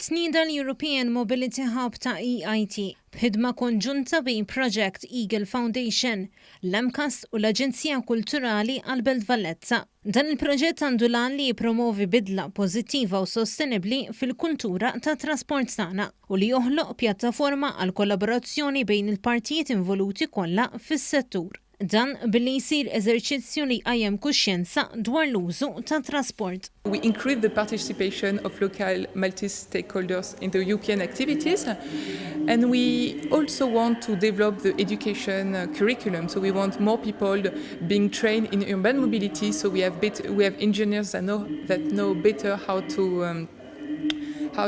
Tnieda l-European Mobility Hub ta' EIT b'ħidma konġunta bejn Project Aegle Foundation, l-MCAST u l-Aġenzija Kulturali għall-Belt Valletta. Dan il-proġett għandu l-għan li jipromovi bidla pożittiva u sostenibbli fil-kultura tat-trasport tagħna u li joħloq pjattaforma għall-kollaborazzjoni bejn il-partijiet involuti kollha fis-settur. Dan billi jsir eżerċizzju li jqajjem kuxjenza dwar l-użu tat-trasport. We increase the participation of local Maltese stakeholders in the European activities, and we also want to develop the education curriculum. So we want more people being trained in urban mobility. So we have engineers that know better how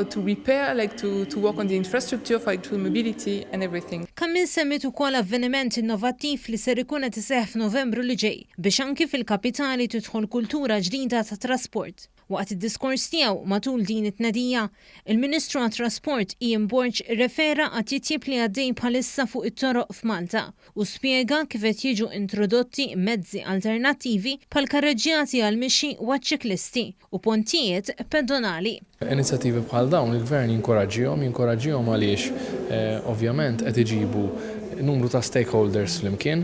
to repair, to work on the infrastructure for electromobility and everything. KAMILLE semmit ukoll avveniment innovattiv li ser ikun qed iseħħ f'Novembru li ġej biex anki fil-kapitali tidħol kultura ġdida ta' trasport. Waqt id-diskors tiegħu matul din it-tnedija, il-Ministru għat-Trasport BORG refera għat titjib li għaddej bħalissa fuq it-toroq f'Malta u spjega kif qed jiġu introdotti mezzi alternattivi bħal karreġġjati għall-mixi u għaċ-ċiklisti u pontijiet pedonali. Inizjattivi bħal dawn il-Gvern jinkoraġġihom għaliex ovvjament qed iġibu numru ta' stakeholders flimkien,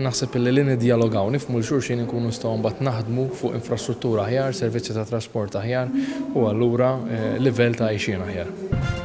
naħseb li niddialogaw nifhmu l-xulxin inkunu nistgħu mbagħad naħdmu fuq infrastruttura aħjar, servizzi ta' trasport aħjar u allura livell ta' għajxien aħjar.